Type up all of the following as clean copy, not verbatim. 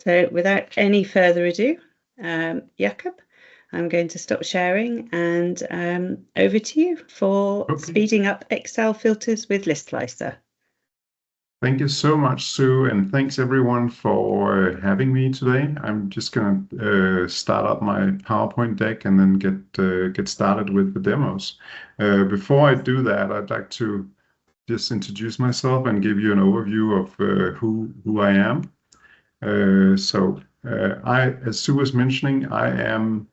So without any further ado, Jakob, I'm going to stop sharing and over to you for speeding up Excel filters with List Slicer. Thank you so much, Sue, and thanks everyone for having me today. I'm just going to start up my PowerPoint deck and then get started with the demos. Before I do that, I'd like to just introduce myself and give you an overview of who I am. As Sue was mentioning, I am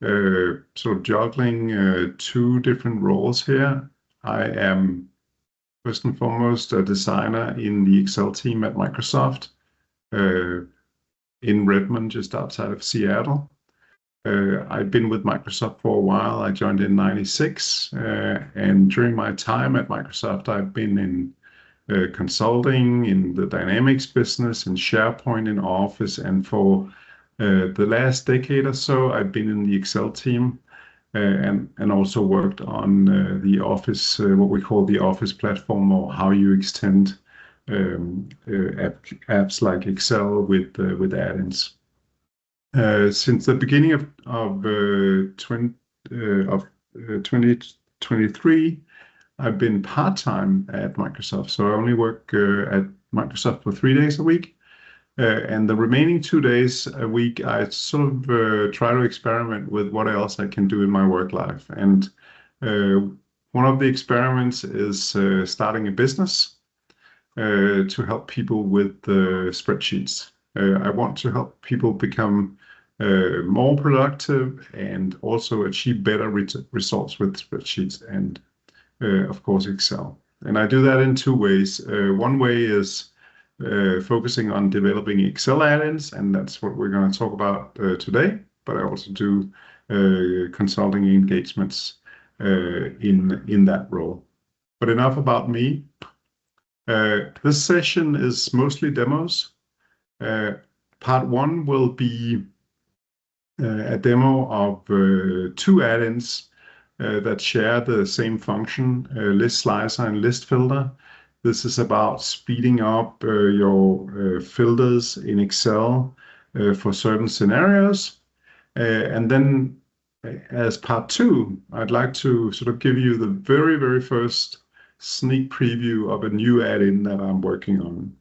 sort of juggling two different roles here. I am first and foremost a designer in the Excel team at Microsoft in Redmond, just outside of Seattle. I've been with Microsoft for a while. I joined in '96, and during my time at Microsoft, I've been in consulting in the Dynamics business, in SharePoint, in Office, and for the last decade or so, I've been in the Excel team and also worked on the Office, what we call the Office platform, or how you extend apps like Excel with AddIns. Since the beginning of 2023, I've been part-time at Microsoft, so I only work at Microsoft for 3 days a week. And the remaining 2 days a week, I sort of try to experiment with what else I can do in my work life. And one of the experiments is starting a business to help people with spreadsheets. I want to help people become more productive and also achieve better results with spreadsheets and of course, Excel. And I do that in two ways. One way is focusing on developing Excel add-ins, and that's what we're going to talk about today. But I also do consulting engagements in that role. But enough about me. This session is mostly demos. Part one will be a demo of two add-ins that share the same function, List Slicer and List Filter. This is about speeding up your filters in Excel for certain scenarios. And then as part two, I'd like to sort of give you the very, very first sneak preview of a new add-in that I'm working on,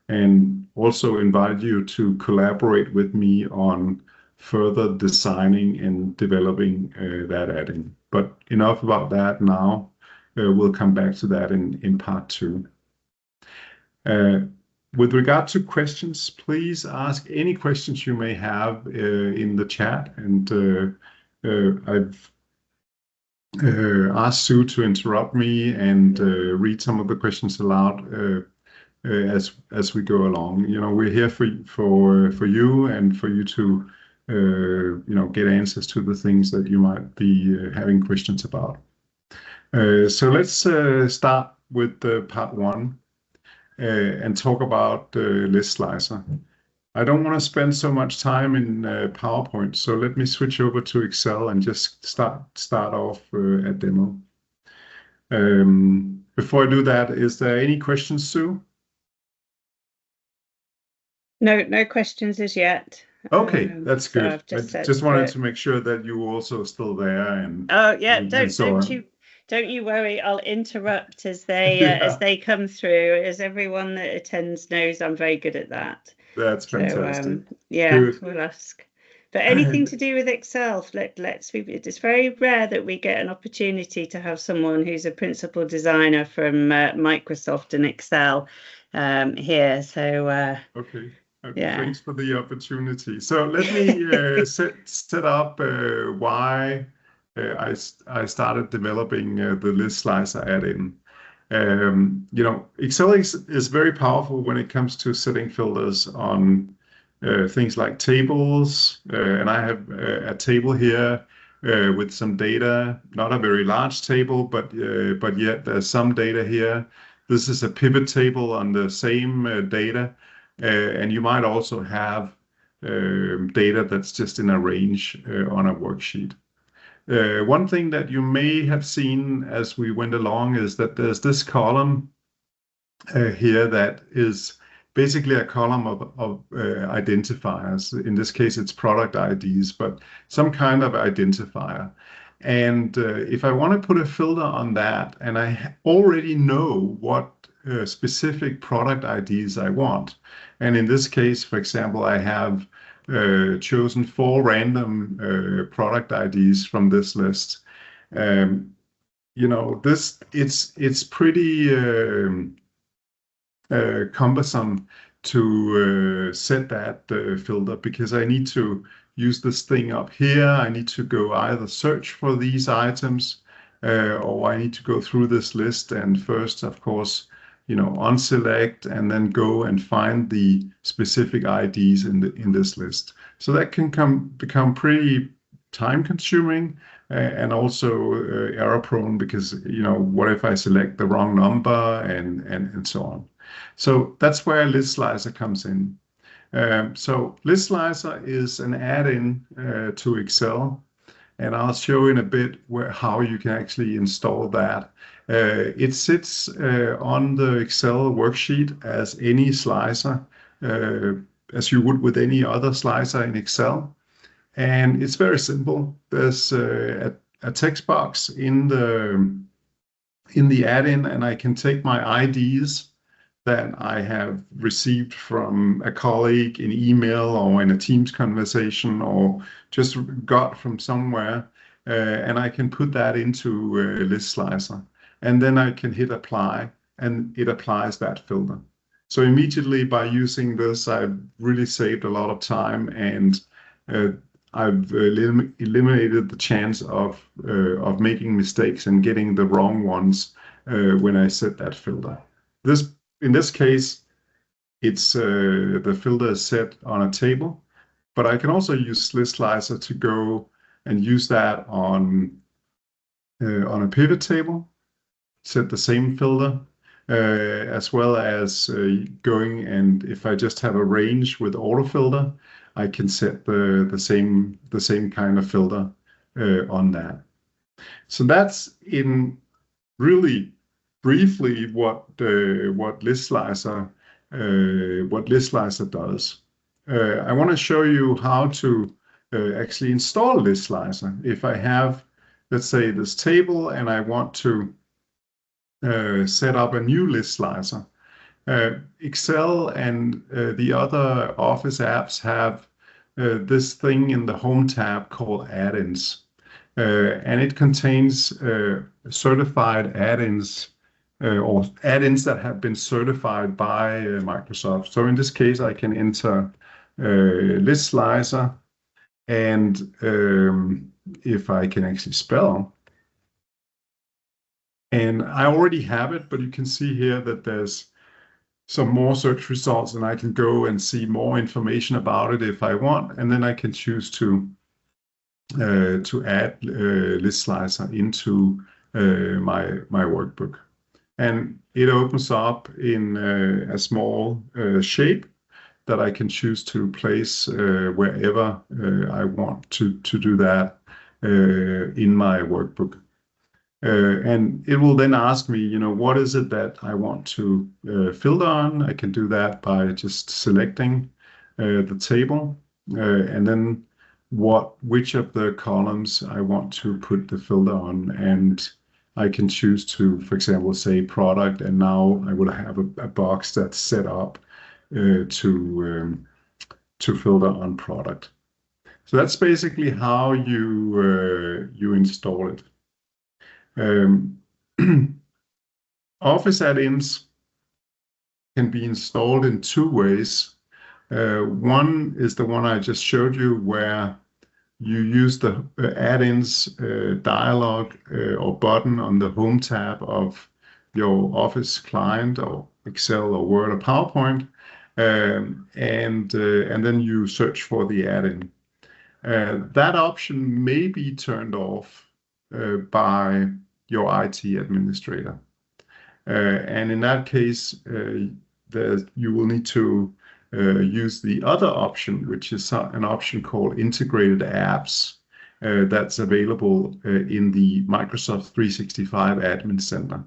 and also invite you to collaborate with me on further designing and developing that add-in. But enough about that now. We'll come back to that in part two. With regard to questions, please ask any questions you may have in the chat. And I've asked Sue to interrupt me and read some of the questions aloud as we go along. You know, we're here for you and for you to get answers to the things that you might be having questions about. So let's start with part one and talk about List Slicer. I don't want to spend so much time in PowerPoint, so let me switch over to Excel and just start off a demo. Before I do that, is there any questions, Sue? No questions as yet. Okay, that's good. So I just wanted to make sure that you were also still there. And oh yeah, don't you worry. I'll interrupt as they as they come through. As everyone that attends knows, I'm very good at that. That's fantastic. So, yeah, good. We'll ask. But anything to do with Excel, it's very rare that we get an opportunity to have someone who's a principal designer from Microsoft and Excel here. So okay. Yeah. Thanks for the opportunity. So let me set up why I started developing the List Slicer add-in. Excel is very powerful when it comes to setting filters on things like tables. And I have a table here with some data, not a very large table, but yet there's some data here. This is a pivot table on the same data. And you might also have data that's just in a range on a worksheet. One thing that you may have seen as we went along is that there's this column here that is basically a column of identifiers. In this case, it's product IDs, but some kind of identifier. And if I want to put a filter on that, and I already know what specific product IDs I want, and in this case, for example, I have chosen 4 random product IDs from this list. It's pretty cumbersome to set that filter, because I need to use this thing up here. I need to go either search for these items, or I need to go through this list and first, of course, unselect and then go and find the specific IDs in this list. So that can become pretty time consuming, and also error prone, because what if I select the wrong number, and so on. So that's where List Slicer comes in. So List Slicer is an add-in to Excel, and I'll show in a bit how you can actually install that. It sits on the Excel worksheet as any slicer, as you would with any other slicer in Excel. And it's very simple. There's a text box in the add-in, and I can take my IDs that I have received from a colleague in email or in a Teams conversation, or just got from somewhere, and I can put that into List Slicer. And then I can hit apply, and it applies that filter. So immediately by using this, I've really saved a lot of time, and I've eliminated the chance of making mistakes and getting the wrong ones when I set that filter. In this case, it's the filter is set on a table, but I can also use List Slicer to go and use that on a pivot table, set the same filter, as well as going, and if I just have a range with autofilter, I can set the same kind of filter on that. So that's in really briefly what List Slicer does. I want to show you how to actually install List Slicer. If I have, let's say, this table, and I want to set up a new List Slicer. Excel and the other Office apps have this thing in the Home tab called Add-ins. And it contains certified add-ins, or add-ins that have been certified by Microsoft. So in this case, I can enter List Slicer, and if I can actually spell, and I already have it, but you can see here that there's some more search results, and I can go and see more information about it if I want, and then I can choose to add List Slicer into my workbook. And it opens up in a small shape that I can choose to place wherever I want to do that in my workbook. And it will then ask me, what is it that I want to filter on? I can do that by just selecting the table, and then which of the columns I want to put the filter on. And I can choose to, for example, say product, and now I will have a box that's set up to filter on product. So that's basically how you install it. Office add-ins can be installed in 2 ways. One is the one I just showed you, where you use the add-ins dialog or button on the Home tab of your Office client, or Excel or Word or PowerPoint, and then you search for the add-in. That option may be turned off by your IT administrator. And in that case, you will need to use the other option, which is an option called Integrated Apps, that's available in the Microsoft 365 Admin Center.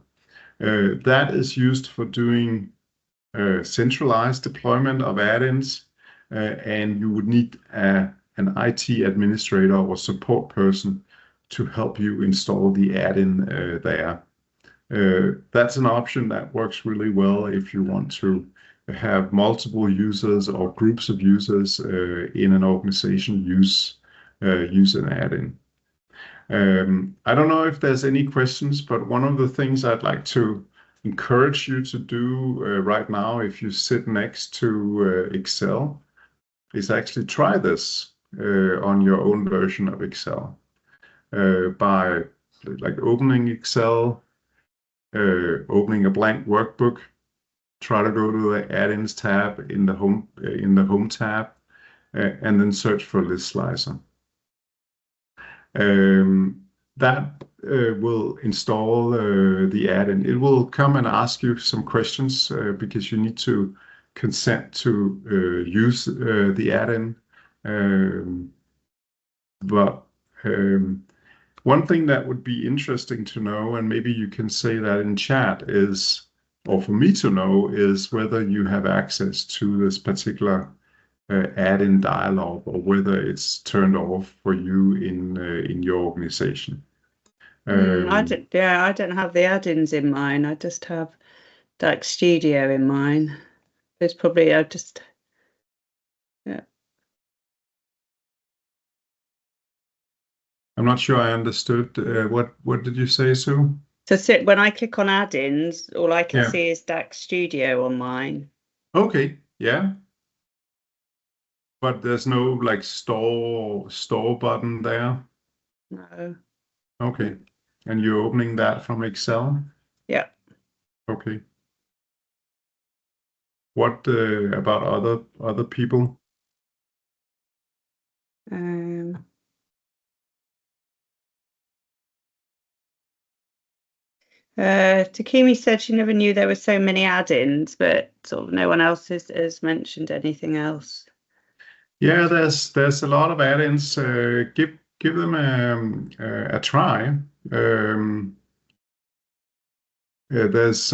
That is used for doing centralized deployment of add-ins, and you would need an IT administrator or support person to help you install the add-in there. That's an option that works really well if you want to have multiple users or groups of users in an organization use an add-in. I don't know if there's any questions, but one of the things I'd like to encourage you to do right now, if you sit next to Excel, is actually try this on your own version of Excel by like opening Excel, opening a blank workbook, try to go to the add-ins tab in the home tab, and then search for list slicer. That will install the add-in. It will come and ask you some questions because you need to consent to use the add-in. One thing that would be interesting to know, and maybe you can say that in chat, is, or for me to know, is whether you have access to this particular add-in dialog, or whether it's turned off for you in your organization. I don't have the add-ins in mine. I just have DAX Studio in mine. There's probably yeah. I'm not sure I understood. What did you say, Sue? So when I click on add-ins, all I can see is DAX Studio on mine. Okay, yeah. But there's no like store button there? No. Okay. And you're opening that from Excel? Yeah. Okay. What about other people? Takimi said she never knew there were so many add-ins, but sort of no one else has mentioned anything else. Yeah, there's a lot of add-ins. Give them a try. There's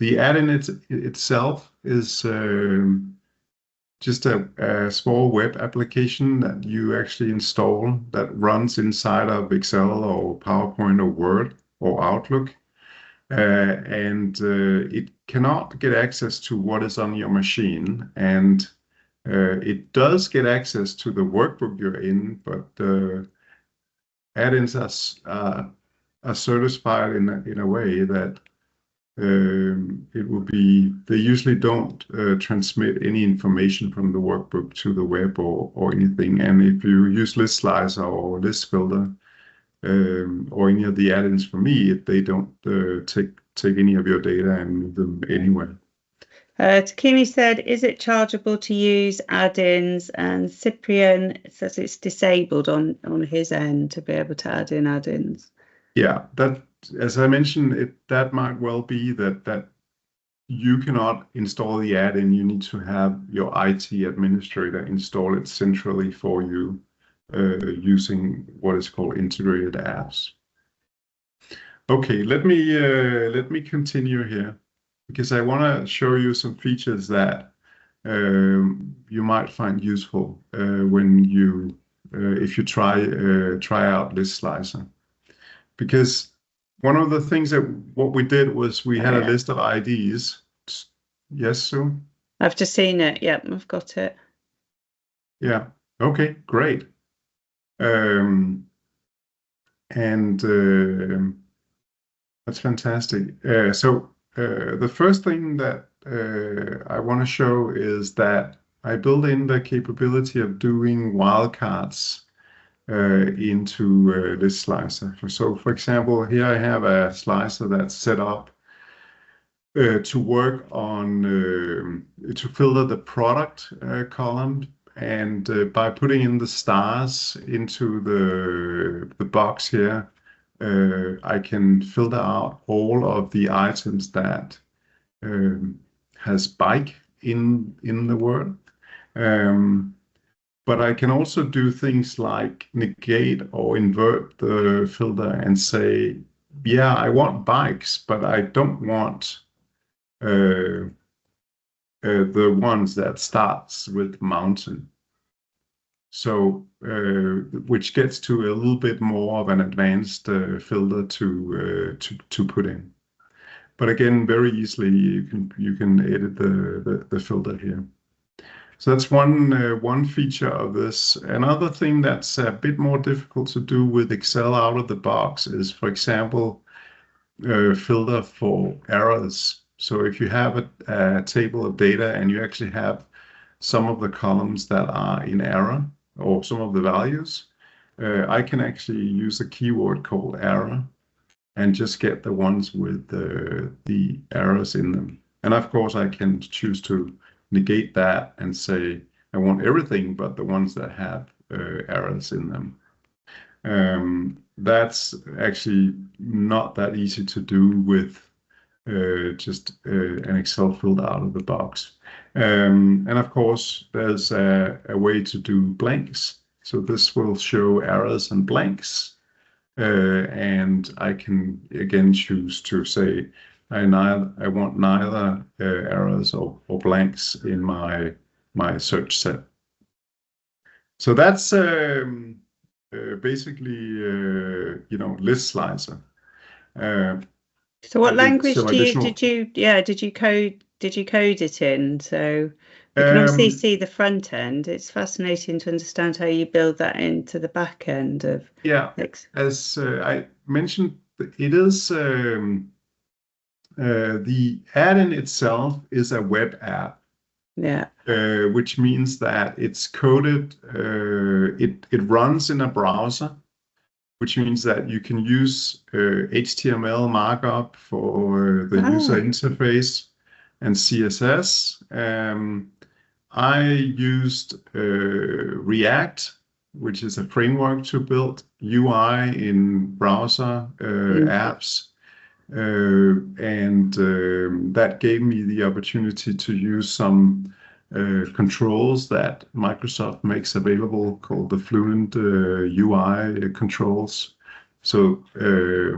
the add-in itself is just a small web application that you actually install that runs inside of Excel or PowerPoint or Word or Outlook. And it cannot get access to what is on your machine. And it does get access to the workbook you're in, but add-ins are certified in a way that it will be, they usually don't transmit any information from the workbook to the web or anything. And if you use list slicer or list builder or any of the add-ins for me, they don't take any of your data and move them anywhere. Takimi said, is it chargeable to use add-ins? And Cyprian says it's disabled on his end to be able to add in add-ins. Yeah, that, as I mentioned, that might well be that you cannot install the add-in. You need to have your IT administrator install it centrally for you using what is called integrated apps. Okay, let me continue here, because I want to show you some features that you might find useful when if you try out List Slicer. Because one of the things what we did was we had a list of IDs. Yes, Sue? I've just seen it. Yep, I've got it. Yeah. Okay, great. That's fantastic. So the first thing that I want to show is that I built in the capability of doing wildcards into this slicer. So for example, here I have a slicer that's set up to work on, to filter the product column. And by putting in the stars into the box here, I can filter out all of the items that has bike in the word. But I can also do things like negate or invert the filter and say, yeah, I want bikes, but I don't want the ones that starts with mountain. So, which gets to a little bit more of an advanced filter to put in. But again, very easily you can edit the filter here. So that's one feature of this. Another thing that's a bit more difficult to do with Excel out of the box is, for example, filter for errors. So if you have a table of data and you actually have some of the columns that are in error or some of the values, I can actually use a keyword called error and just get the ones with the errors in them. And of course, I can choose to negate that and say I want everything but the ones that have errors in them. That's actually not that easy to do with just an Excel filter out of the box. And of course, there's a way to do blanks. So this will show errors and blanks. And I can again choose to say I want neither errors or blanks in my search set. So that's basically list slicer. So what language did you code it in? So we can obviously see the front end. It's fascinating to understand how you build that into the back end of as I mentioned, it is the add-in itself is a web app. Which means that it's coded, it runs in a browser, which means that you can use HTML markup for the user interface and CSS. I used React, which is a framework to build UI in browser apps. And that gave me the opportunity to use some controls that Microsoft makes available called the Fluent UI controls. So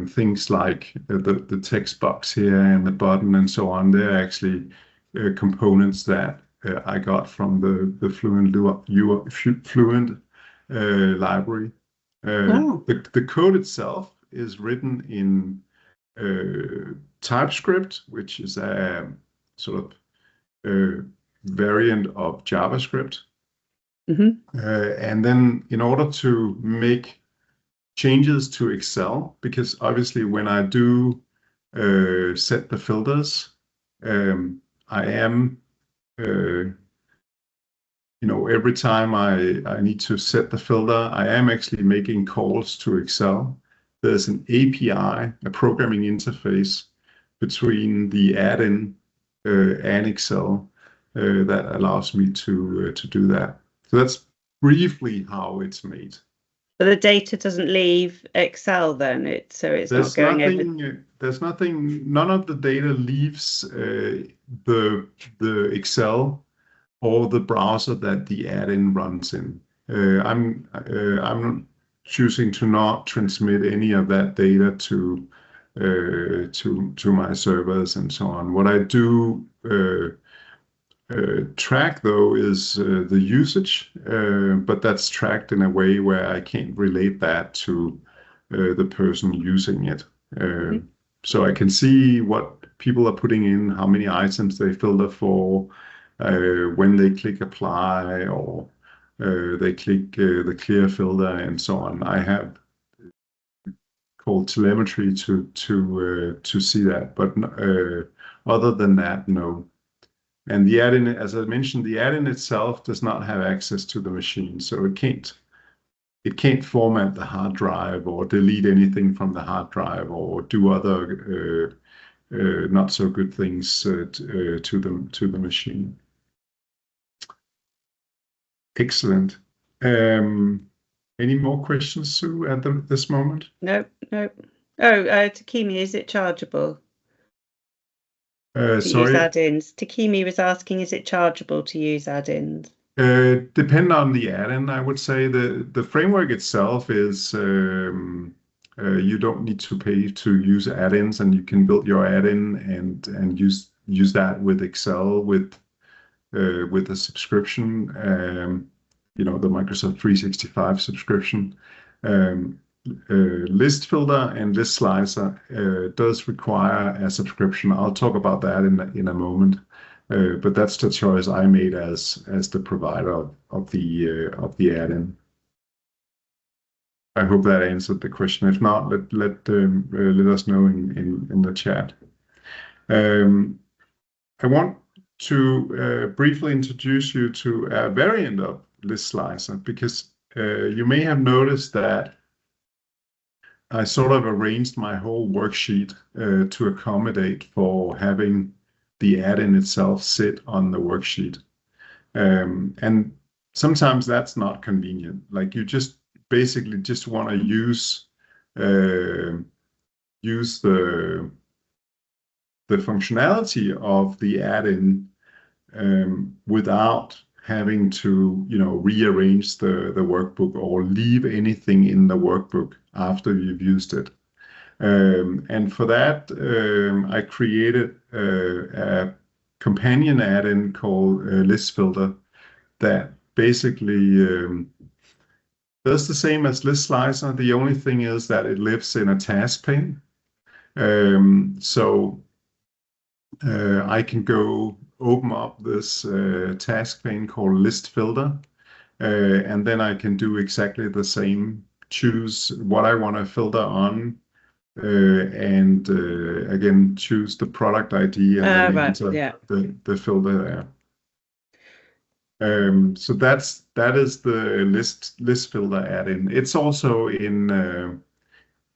things like the text box here and the button and so on, they're actually components that I got from the Fluent library. The code itself is written in TypeScript, which is a sort of variant of JavaScript. And then in order to make changes to Excel, because obviously when I do set the filters, I am, every time I need to set the filter, I am actually making calls to Excel. There's an API, a programming interface between the add-in and Excel that allows me to do that. So that's briefly how it's made. But the data doesn't leave Excel then, it's not going over. There's nothing. None of the data leaves the Excel or the browser that the add-in runs in. I'm choosing to not transmit any of that data to my servers and so on. What I do track though is the usage, but that's tracked in a way where I can't relate that to the person using it. So I can see what people are putting in, how many items they filter for, when they click apply or they click the clear filter and so on. I have called telemetry to see that, but other than that, no. And the add-in, as I mentioned, the add-in itself does not have access to the machine, so it can't format the hard drive or delete anything from the hard drive or do other not so good things to the machine. Excellent. Any more questions, Sue, at this moment? Nope. Oh, Takimi, is it chargeable? Sorry. Use add-ins. Takimi was asking, is it chargeable to use add-ins? Depend on the add-in, I would say. The framework itself is you don't need to pay to use add-ins, and you can build your add-in and use that with Excel with with a subscription, the Microsoft 365 subscription. List filter and list slicer does require a subscription. I'll talk about that in a moment. But that's the choice I made as the provider of the add-in. I hope that answered the question. If not, let us know in the chat. I want to briefly introduce you to a variant of list slicer, because you may have noticed that I sort of arranged my whole worksheet to accommodate for having the add-in itself sit on the worksheet. And sometimes that's not convenient. Like you just basically just want to use the functionality of the add-in without having to rearrange the workbook or leave anything in the workbook after you've used it. And for that, I created a companion add-in called List Filter that basically does the same as List Slicer. The only thing is that it lives in a task pane. So I can go open up this task pane called List Filter, and then I can do exactly the same, choose what I want to filter on, and again, choose the product ID and then enter the filter there. So that is the list filter add-in. It's also in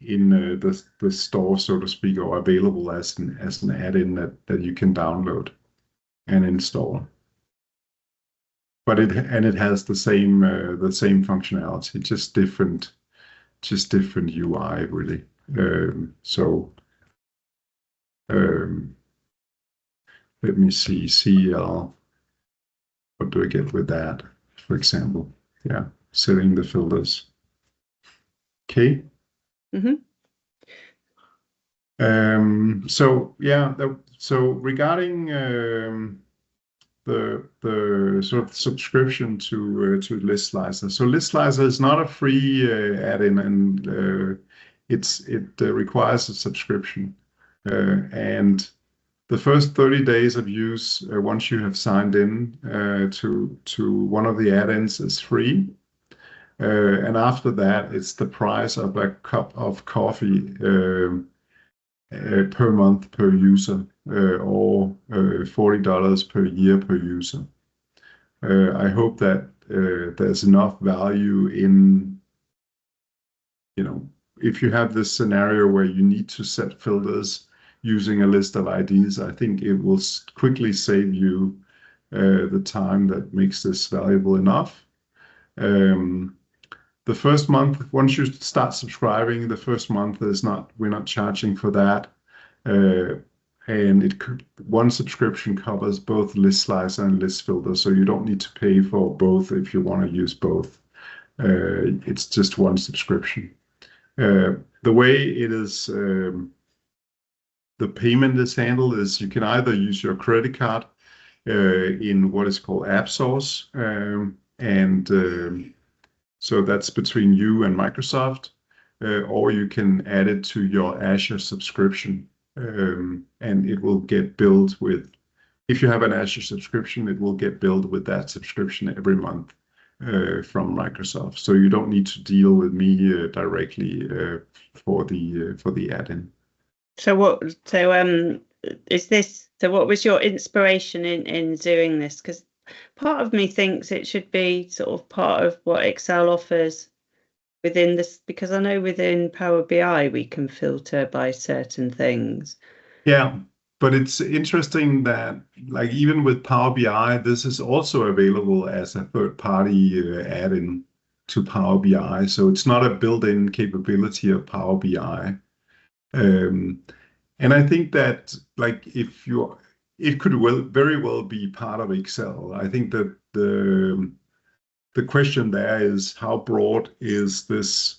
the store, so to speak, or available as an add-in that you can download and install. But it has the same functionality, just different UI really. Let me see, CL. What do I get with that? For example, yeah, setting the filters. Okay. Mm-hmm. So regarding the sort of subscription to List Slicer. So List Slicer is not a free add-in, and it requires a subscription. And the first 30 days of use, once you have signed in to one of the add-ins, is free. And after that, it's the price of a cup of coffee per month per user, or $40 per year per user. I hope that there's enough value in, if you have this scenario where you need to set filters using a list of IDs, I think it will quickly save you the time that makes this valuable enough. The first month, once you start subscribing, the first month we're not charging for that. And one subscription covers both List Slicer and List Filter, so you don't need to pay for both if you want to use both. It's just one subscription. The way it is, the payment is handled is you can either use your credit card in what is called AppSource, and so that's between you and Microsoft, or you can add it to your Azure subscription, and it will get billed with, if you have an Azure subscription, it will get billed with that subscription every month from Microsoft. So you don't need to deal with me directly for the add-in. So what was your inspiration in doing this? Because part of me thinks it should be sort of part of what Excel offers within this, because I know within Power BI we can filter by certain things. Yeah, but it's interesting that, like, even with Power BI, this is also available as a third-party add-in to Power BI. So it's not a built-in capability of Power BI. And I think that, like, it could very well be part of Excel. I think that the question there is, how broad is this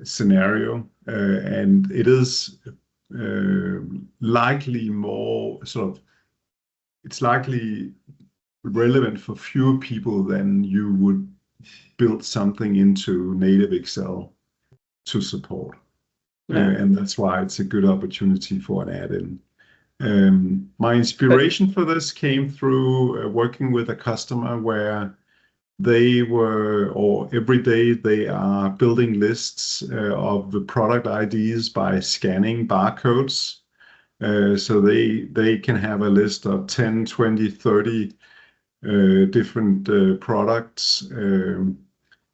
scenario? And it is likely more sort of it's likely relevant for fewer people than you would build something into native Excel to support. No. And that's why it's a good opportunity for an add-in. My But inspiration for this came through working with a customer where they were, or every day they are building lists of the product IDs by scanning barcodes. So they can have a list of 10, 20, 30 different products.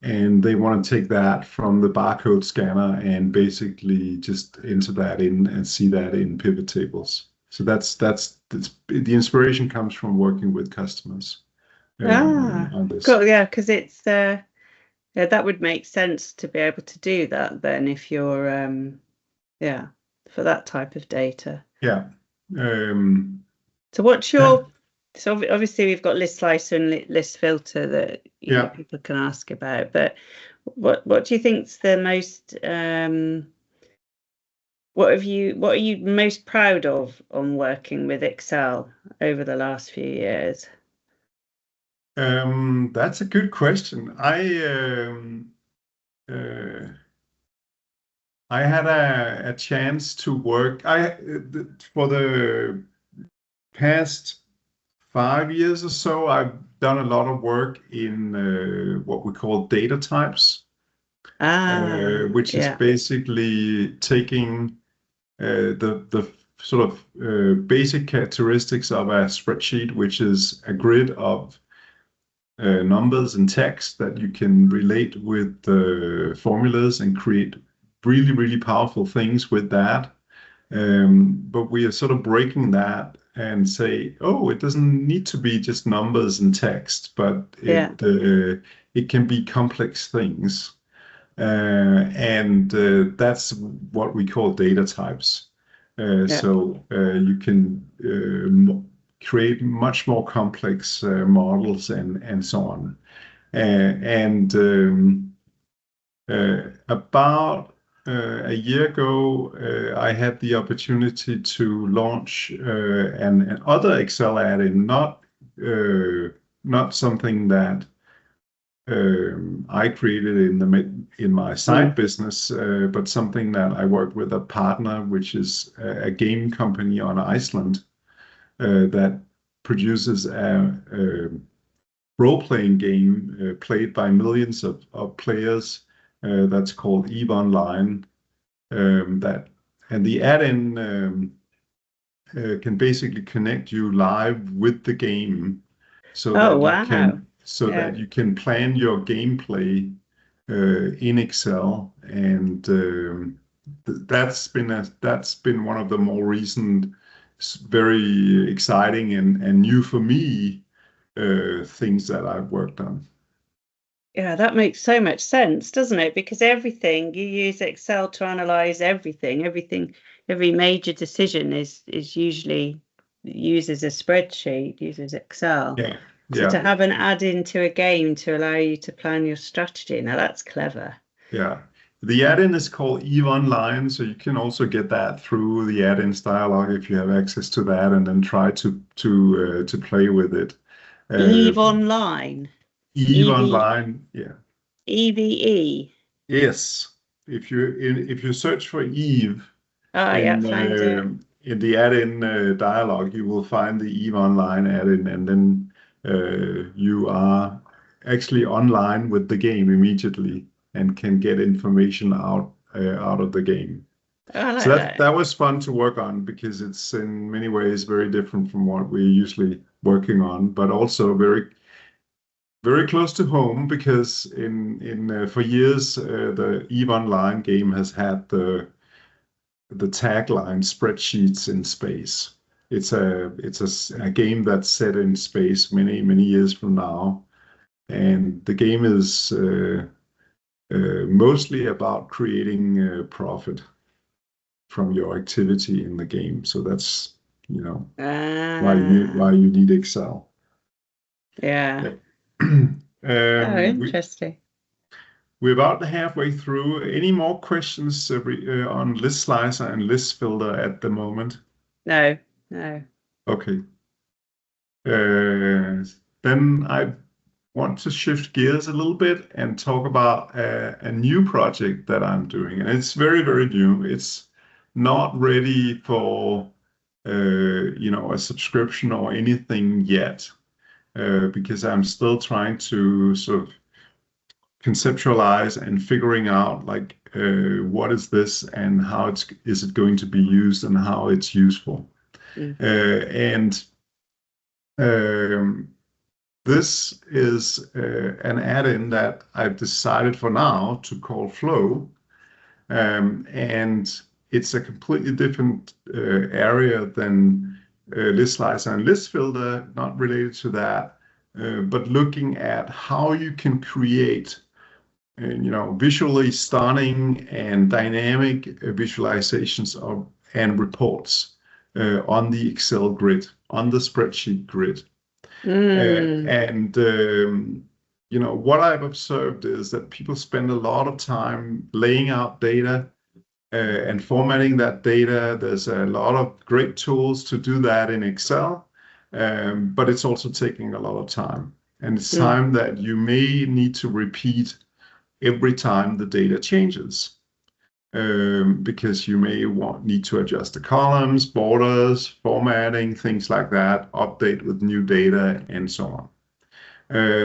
And they want to take that from the barcode scanner and basically just enter that in and see that in pivot tables. So that's the inspiration comes from working with customers on this. cool, yeah, because it's yeah, that would make sense to be able to do that then if you're yeah, for that type of data. Yeah. So what's your so obviously we've got list slicer and list filter that Yeah. people can ask about, but what do you think's the most what are you most proud of on working with Excel over the last few years? That's a good question. I had a chance to work. For the past 5 years or so, I've done a lot of work in what we call data types, which is Yeah. basically taking the sort of basic characteristics of a spreadsheet, which is a grid of numbers and text that you can relate with formulas and create really, really powerful things with that. But we are sort of breaking that and say, oh, it doesn't need to be just numbers and text, but it can be complex things. And that's what we call data types. So you can create much more complex models and so on. And about a year ago, I had the opportunity to launch an other Excel add-in, not something that I created in my side business, but something that I worked with a partner, which is a game company on Iceland that produces a role-playing game played by millions of players that's called EVE Online. And the add-in can basically connect you live with the game so that you can plan your gameplay in Excel. And that's been one of the more recent, very exciting and new for me things that I've worked on. Yeah, that makes so much sense, doesn't it? Because everything you use Excel to analyze everything, every major decision is usually uses a spreadsheet, uses Excel. Yeah. So to have an add-in to a game to allow you to plan your strategy, now that's clever. Yeah. The add-in is called EVE Online, so you can also get that through the add-ins dialog if you have access to that, and then try to play with it. EVE Online. EVE Online, yeah. EVE. Yes. If you search for EVE found it. In the add-in dialog, you will find the EVE Online add-in, and then you are actually online with the game immediately and can get information out of the game. I like So that. that was fun to work on because it's in many ways very different from what we're usually working on, but also very very close to home because for years the EVE Online game has had the tagline "Spreadsheets in Space." It's a game that's set in space many years from now, and the game is mostly about creating profit from your activity in the game. So that's why you need Excel. Yeah. Interesting. We're about halfway through. Any more questions on list slicer and list filter at the moment? No. Okay. Then I want to shift gears a little bit and talk about a new project that I'm doing. And it's very, very new. It's not ready for a subscription or anything yet, because I'm still trying to sort of conceptualize and figuring out like what is this and how is it going to be used and how it's useful. And this is an add-in that I've decided for now to call Flow, and it's a completely different area than list slicer and list filter, not related to that, but looking at how you can create visually stunning and dynamic visualizations and reports on the Excel grid, on the spreadsheet grid. What I've observed is that people spend a lot of time laying out data and formatting that data. There's a lot of great tools to do that in Excel, but it's also taking a lot of time. And it's time that you may need to repeat every time the data changes, because you may need to adjust the columns, borders, formatting, things like that, update with new data, and so on.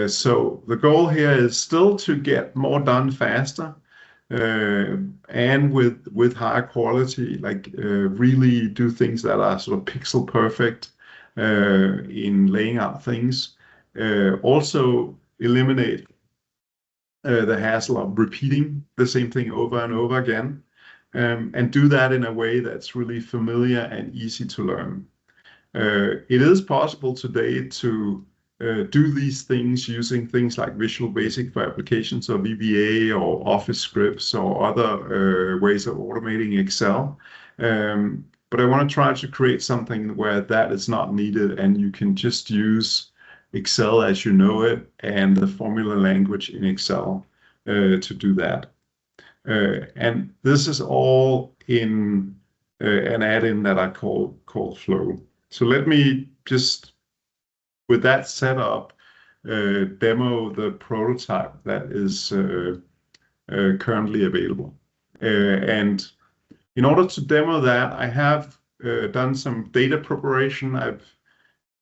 So the goal here is still to get more done faster, and with higher quality, like really do things that are sort of pixel perfect in laying out things. Also eliminate the hassle of repeating the same thing over and over again, and do that in a way that's really familiar and easy to learn. It is possible today to do these things using things like Visual Basic for applications or VBA or Office scripts or other ways of automating Excel. But I want to try to create something where that is not needed and you can just use Excel as you know it and the formula language in Excel to do that. And this is all in an add-in that I call Flow. So let me just, with that set up, demo the prototype that is currently available. And in order to demo that, I have done some data preparation. I've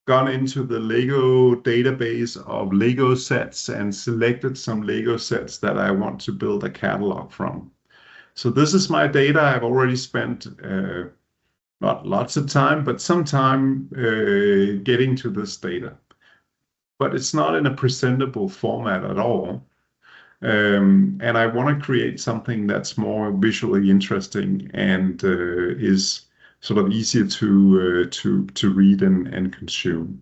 gone into the Lego database of Lego sets and selected some Lego sets that I want to build a catalog from. So this is my data. I've already spent not lots of time, but some time getting to this data. But it's not in a presentable format at all. And I want to create something that's more visually interesting and is sort of easier to read and consume.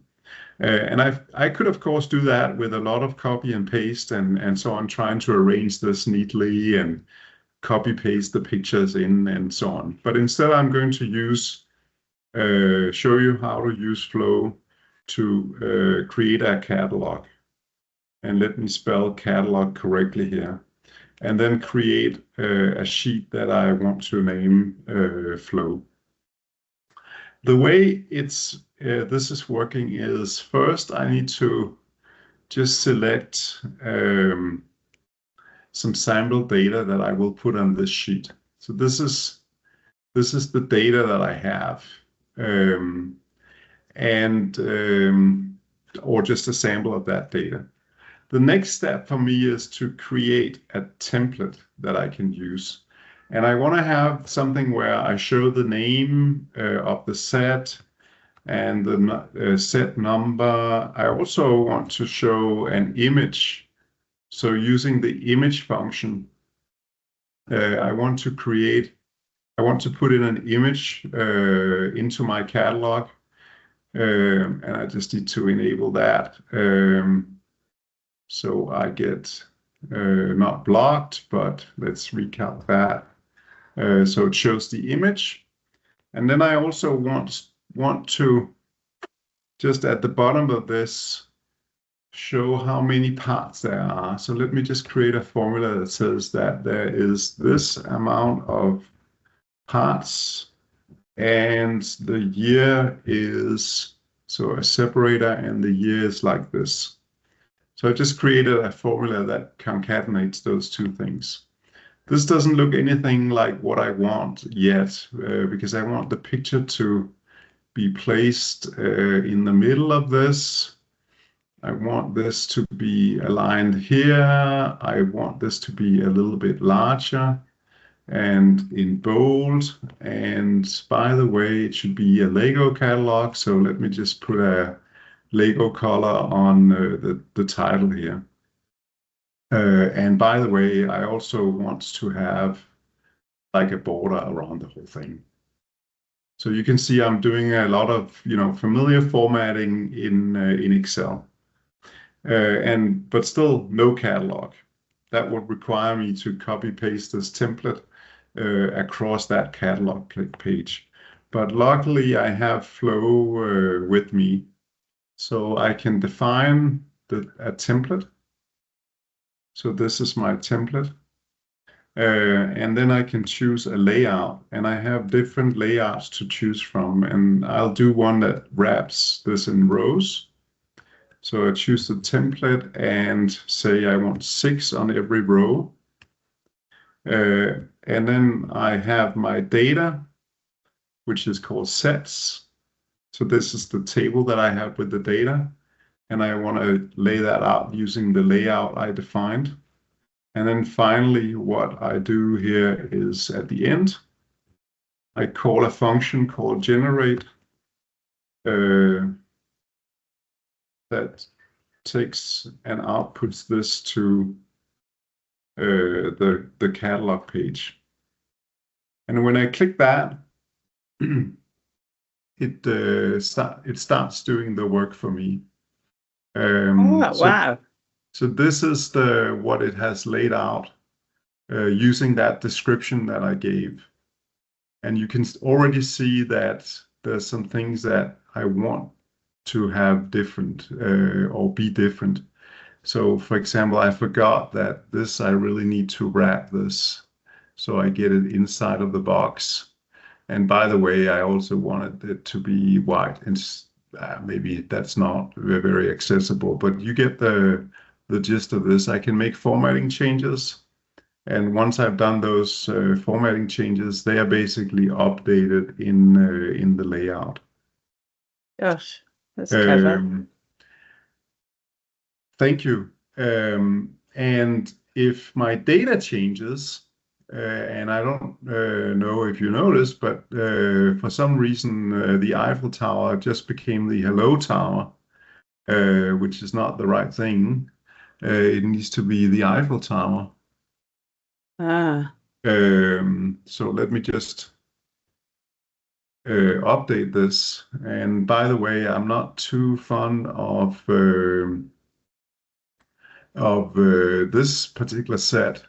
And I could, of course, do that with a lot of copy and paste and so on, trying to arrange this neatly and copy paste the pictures in and so on. But instead, I'm going to show you how to use Flow to create a catalog. And let me spell catalog correctly here. And then create a sheet that I want to name Flow. The way this is working is first I need to just select some sample data that I will put on this sheet. So this is the data that I have, or just a sample of that data. The next step for me is to create a template that I can use. And I want to have something where I show the name of the set and the set number. I also want to show an image. So using the image function, I want to put in an image into my catalog. And I just need to enable that. So I get not blocked, but let's recap that. So it shows the image. And then I also want to, just at the bottom of this, show how many parts there are. So let me just create a formula that says that there is this amount of parts and the year is So a separator and the year is like this. So I just created a formula that concatenates those two things. This doesn't look anything like what I want yet, because I want the picture to be placed in the middle of this. I want this to be aligned here. I want this to be a little bit larger and in bold. And by the way, it should be a Lego catalog. So let me just put a Lego color on the title here. And by the way, I also want to have like a border around the whole thing. So you can see I'm doing a lot of familiar formatting in Excel, but still no catalog. That would require me to copy paste this template across that catalog page. But luckily, I have Flow with me, so I can define a template. So this is my template. And then I can choose a layout, and I have different layouts to choose from, and I'll do one that wraps this in rows. So I choose the template and say I want 6 on every row. And then I have my data, which is called sets. So this is the table that I have with the data, and I want to lay that out using the layout I defined. And then finally, what I do here is at the end, I call a function called generate that takes and outputs this to the catalog page. And when I click that, it starts doing the work for me. Wow. So this is what it has laid out using that description that I gave. And you can already see that there's some things that I want to have different or be different. So for example, I forgot that this, I really need to wrap this so I get it inside of the box. And by the way, I also wanted it to be white, and maybe that's not very accessible, but you get the gist of this. I can make formatting changes. And once I've done those formatting changes, they are basically updated in the layout. Gosh, that's clever. Thank you. And if my data changes, and I don't know if you noticed, but for some reason the Eiffel Tower just became the Hello Tower, which is not the right thing. It needs to be the Eiffel Tower. So let me just update this. And by the way, I'm not too fond of this particular set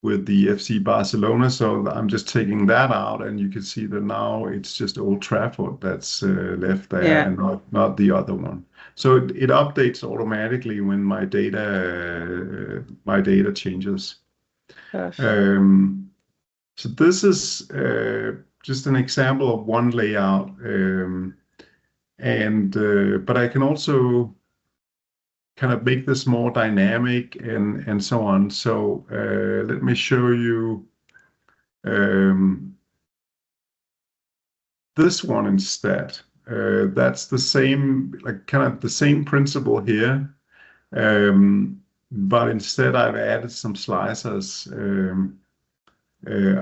with the FC Barcelona, so I'm just taking that out, and you can see that now it's just Old Trafford that's left there, and not the other one. So it updates automatically when my data changes. So this is just an example of one layout, but I can also kind of make this more dynamic and so on. So let me show you this one instead. That's the same, like kind of the same principle here, but instead I've added some slicers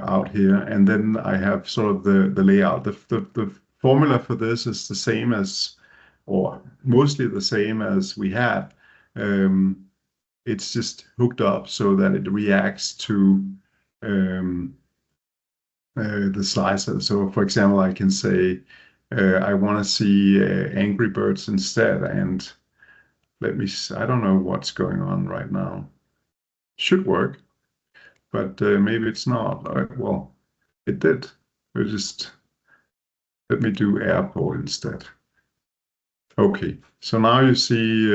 out here, and then I have sort of the layout. The formula for this is the same as, or mostly the same as we had. It's just hooked up so that it reacts to the slicer. So for example, I can say I want to see Angry Birds instead, and let me, I don't know what's going on right now. Should work, but maybe it's not. Well, it did. Let me do airport instead. Okay, so now you see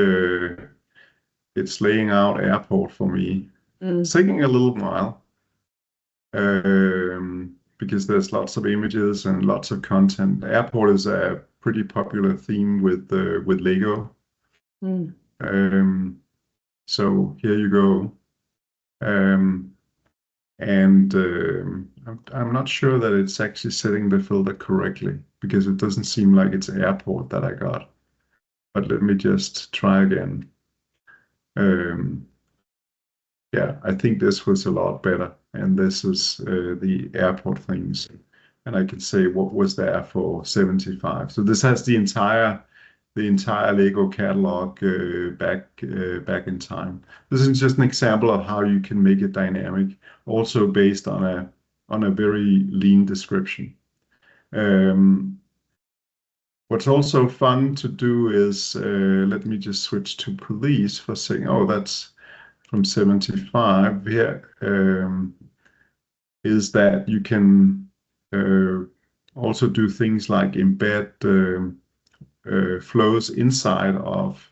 it's laying out airport for me. It's taking a little while because there's lots of images and lots of content. Airport is a pretty popular theme with Lego. So here you go. I'm not sure that it's actually setting the filter correctly because it doesn't seem like it's airport that I got. But let me just try again. Yeah, I think this was a lot better. And this is the airport things. And I can say what was there for 75. So this has the entire Lego catalog back in time. This is just an example of how you can make it dynamic, also based on a very lean description. What's also fun to do is let me just switch to police for saying, oh, that's from 75 here, is that you can also do things like embed flows inside of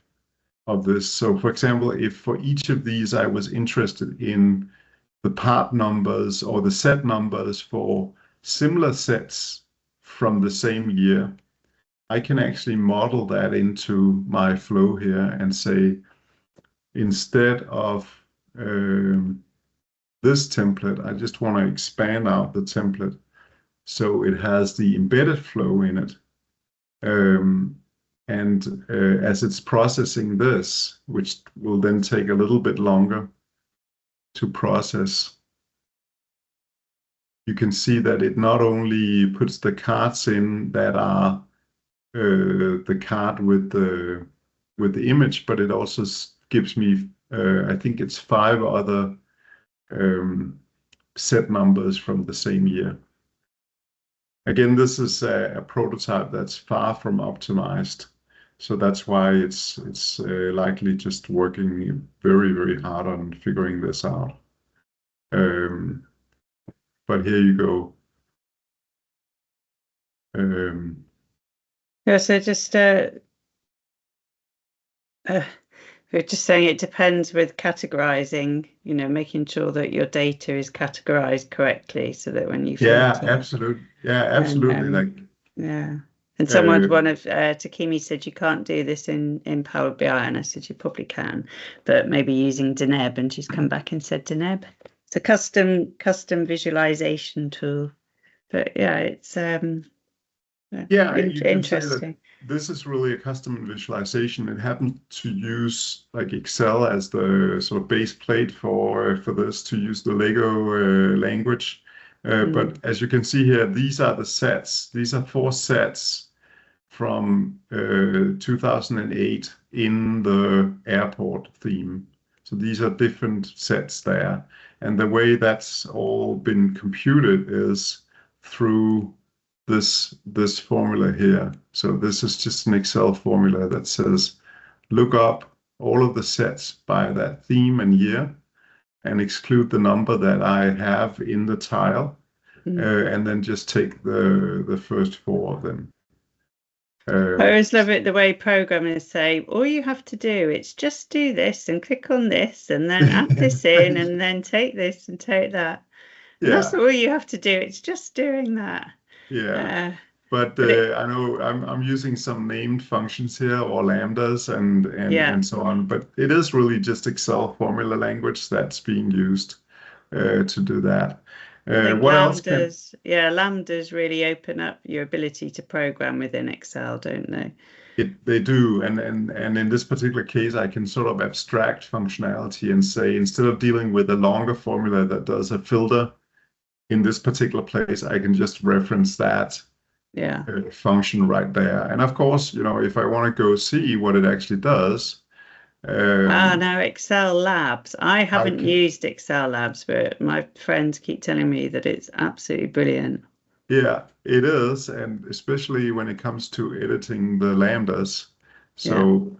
this. So for example, if for each of these I was interested in the part numbers or the set numbers for similar sets from the same year, I can actually model that into my flow here and say, instead of this template, I just want to expand out the template so it has the embedded flow in it. As it's processing this, which will then take a little bit longer to process, you can see that it not only puts the cards in that are the card with the image, but it also gives me, I think it's 5 other set numbers from the same year. Again, this is a prototype that's far from optimized. So that's why it's likely just working very, very hard on figuring this out. But here you go. Yeah, so just we're just saying it depends with categorizing, making sure that your data is categorized correctly so that when you filter. Absolutely. Yeah, absolutely. Yeah. And one of Takimi said you can't do this in Power BI, and I said you probably can, but maybe using Deneb, and she's come back and said Deneb. It's a custom visualization tool. But yeah, it's interesting. This is really a custom visualization. It happened to use like Excel as the sort of base plate for this, to use the Lego language. But as you can see here, these are the sets. These are 4 sets from 2008 in the airport theme. So these are different sets there. And the way that's all been computed is through this formula here. So this is just an Excel formula that says, look up all of the sets by that theme and year and exclude the number that I have in the tile, and then just take the first 4 of them. I always love it the way programmers say, all you have to do is just do this and click on this and then add this in and then take this and take that. And that's all you have to do. It's just doing that. Yeah. But I know I'm using some named functions here, or lambdas and so on. But it is really just Excel formula language that's being used to do that. What else? Lambdas really open up your ability to program within Excel, don't they? They do, and in this particular case, I can sort of abstract functionality and say, instead of dealing with a longer formula that does a filter in this particular place, I can just reference that function right there. And of course, if I want to go see what it actually does. Now Excel Labs. I haven't used Excel Labs, but my friends keep telling me that it's absolutely brilliant. Yeah, it is, and especially when it comes to editing the lambdas. So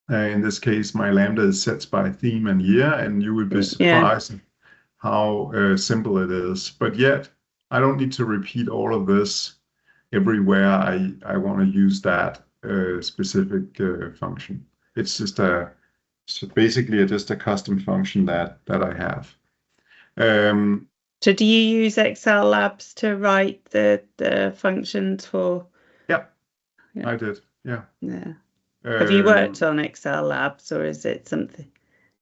in this case, my lambda is set by theme and year, and you would be surprised how simple it is. But yet, I don't need to repeat all of this everywhere I want to use that specific function. It's just basically just a custom function that I have. So do you use Excel Labs to write the functions for Yeah, Yeah. I did. Yeah. Yeah. Have you worked on Excel labs, or is it something?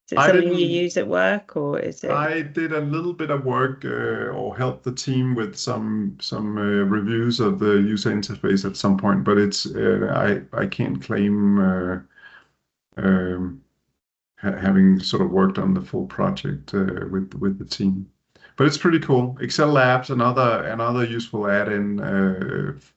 Is it I something you didn't. use at work, or is it? I did a little bit of work or helped the team with some reviews of the user interface at some point, but it's I can't claim um, having sort of worked on the full project with the team. But it's pretty cool. Excel Labs, another useful add-in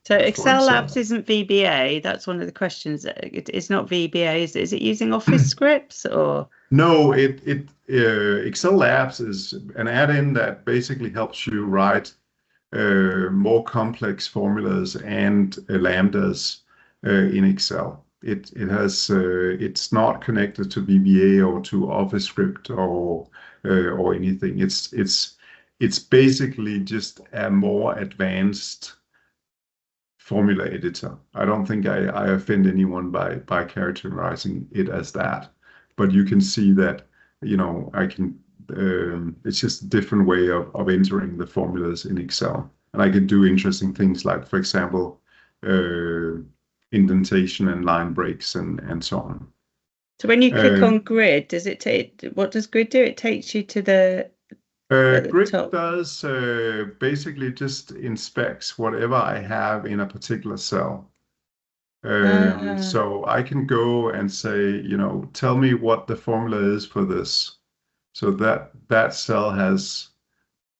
So for Excel Labs Excel. isn't VBA. That's one of the questions. It's not VBA. Is it using Office scripts or? No, it Excel Labs is an add-in that basically helps you write more complex formulas and lambdas in Excel. It's not connected to VBA or to Office script or anything. It's basically just a more advanced formula editor. I don't think I offend anyone by characterizing it as that, but you can see that, I can. It's just a different way of entering the formulas in Excel, and I can do interesting things like, for example, uh, indentation and line breaks and so on. So when you click Um, on grid, does it take, what does grid do? It takes you to the at the Grid top. does basically just inspects whatever I have in a particular cell. Ah, So I can go and say, tell me what the formula is for this. So that cell has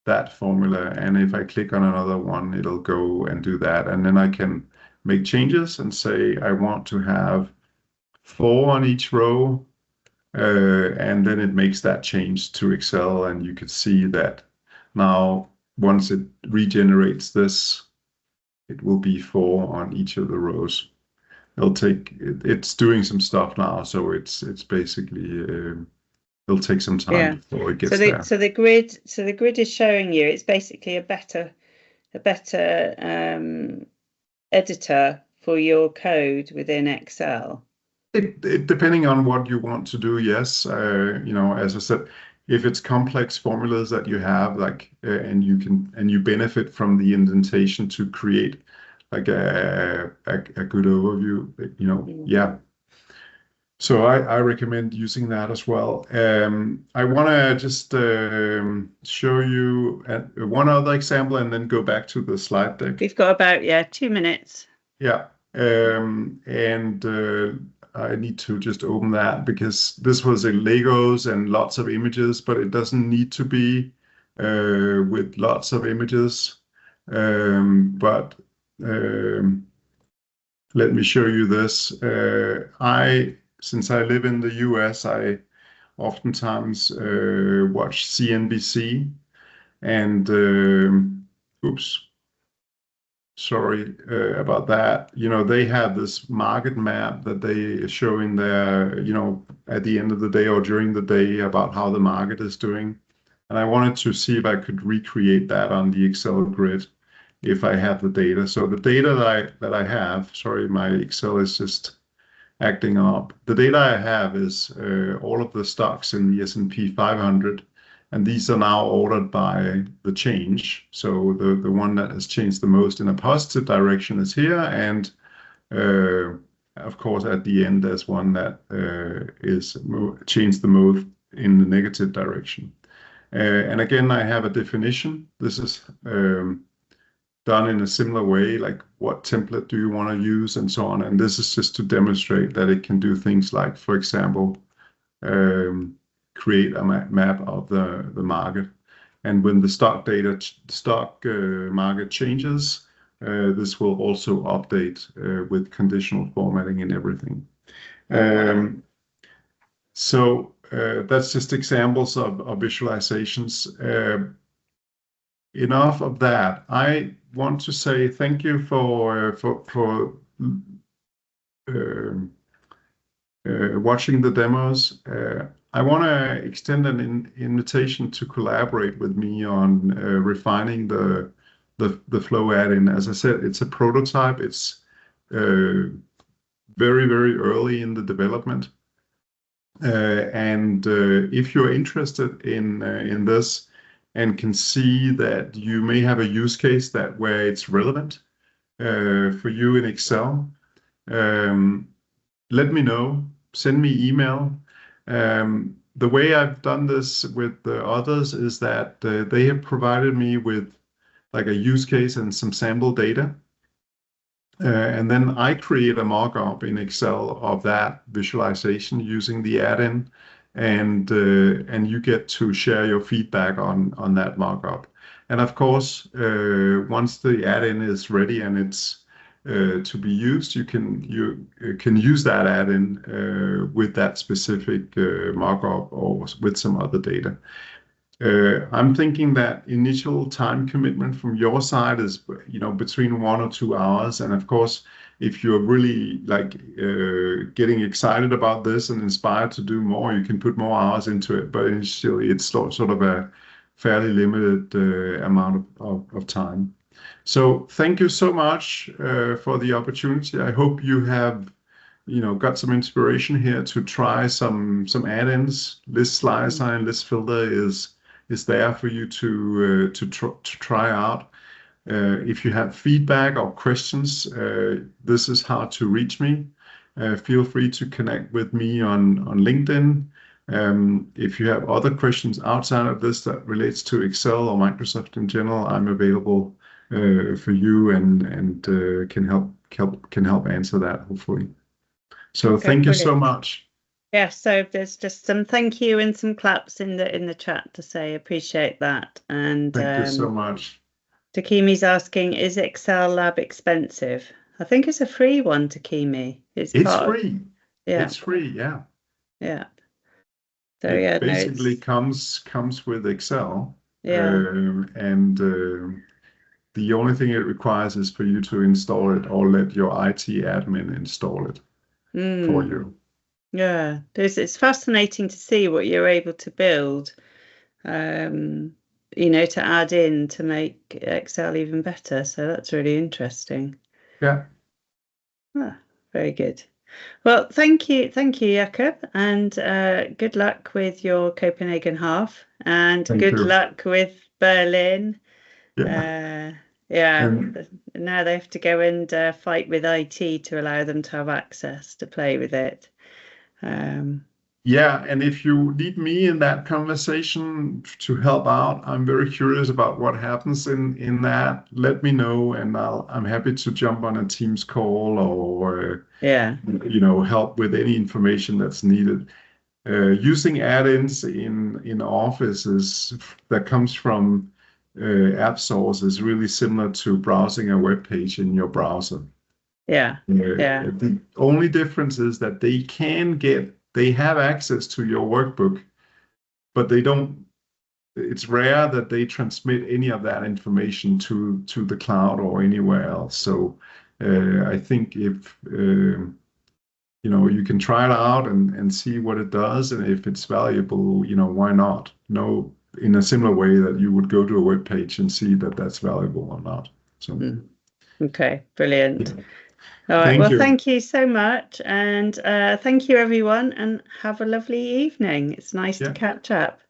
that formula, and if I click on another one, it'll go and do that. And then I can make changes and say I want to have 4 on each row, and then it makes that change to Excel, and you could see that now once it regenerates this, it will be 4 on each of the rows. It's doing some stuff now, so it's basically it'll take some time yeah. before it So gets there. the grid is showing you it's basically a better editor for your code within Excel. Depending on what you want to do, yes. As I said, if it's complex formulas that you have, like, and you benefit from the indentation to create like a good overview, yeah. So I recommend using that as well. I want to just show you one other example and then go back to the slide deck. We've got about 2 minutes. Yeah. And I need to just open that because this was a Legos and lots of images, but it doesn't need to be with lots of images. But let me show you this. Since I live in the US, I oftentimes watch CNBC and oops, sorry about that. They have this market map that they show in there, at the end of the day or during the day about how the market is doing. And I wanted to see if I could recreate that on the Excel grid if I have the data. So the data that I have, sorry, my Excel is just acting up. The data I have is all of the stocks in the S&P 500, and these are now ordered by the change. So the one that has changed the most in a positive direction is here, and of course at the end there's one that is changed the most in the negative direction. And again, I have a definition. This is done in a similar way, like what template do you want to use and so on. And this is just to demonstrate that it can do things like, for example, create a map of the market. And when the stock market changes, this will also update with conditional formatting and everything. So that's just examples of visualizations. Enough of that. I want to say thank you for watching the demos. I want to extend an invitation to collaborate with me on refining the flow add-in. As I said, it's a prototype. It's very, very early in the development. And if you're interested in this and can see that you may have a use case where it's relevant, for you in Excel, let me know. Send me email. The way I've done this with the others is that they have provided me with like a use case and some sample data. And then I create a mock-up in Excel of that visualization using the add-in, and you get to share your feedback on that mock-up. And of course, once the add-in is ready and it's to be used, you can use that add-in with that specific mock-up or with some other data. I'm thinking that initial time commitment from your side is, between 1 or 2 hours. And of course, if you're really like getting excited about this and inspired to do more, you can put more hours into it. But initially, it's sort of a fairly limited amount of time. So thank you so much for the opportunity. I hope you have got some inspiration here to try some add-ins. List slicer and list filter is there for you to try out. If you have feedback or questions, this is how to reach me. Feel free to connect with me on LinkedIn. If you have other questions outside of this that relates to Excel or Microsoft in general, I'm available for you and can help answer that, hopefully. So Okay, thank you so brilliant. much. Yeah, so there's just some thank you and some claps in the chat to say appreciate that. And Thank you so much. Takimi's asking, is Excel Lab expensive? I think it's a free one, Takimi. It's free. Yeah. It's free, yeah. Yeah. So it yeah, basically comes with Excel. Yeah. And the only thing it requires is for you to install it or let your IT admin install it for you. Yeah, it's fascinating to see what you're able to build, to add in to make Excel even better. So that's really interesting. Yeah. Very good. Well, thank you, Jakob, and good luck with your Copenhagen half, and good luck with Berlin. Yeah. Now they have to go and fight with IT to allow them to have access to play with it. Yeah, and if you need me in that conversation to help out, I'm very curious about what happens in that. Let me know, and I'm happy to jump on a Teams call or help with any information that's needed. Using add-ins in Office that comes from app source is really similar to browsing a web page in your browser. Yeah. The only difference is that they have access to your workbook, but it's rare that they transmit any of that information to the cloud or anywhere else. So I think if you can try it out and see what it does, and if it's valuable, why not? In a similar way that you would go to a web page and see that that's valuable or not. So okay, brilliant. Yeah. All right, well, thank you so much, and thank you everyone, and have a lovely evening. It's nice to catch up.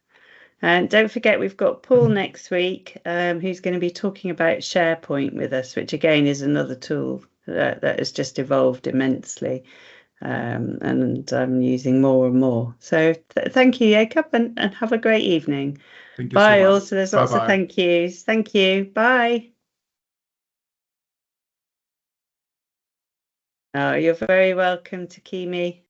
And don't forget, we've got Paul next week, who's going to be talking about SharePoint with us, which again is another tool that has just evolved immensely, and I'm using more and more. So thank you, Jakob, and have a great evening. Thank you Bye. so much. Also, there's lots of thank yous. Thank you. Bye. Oh, you're very welcome, Takimi.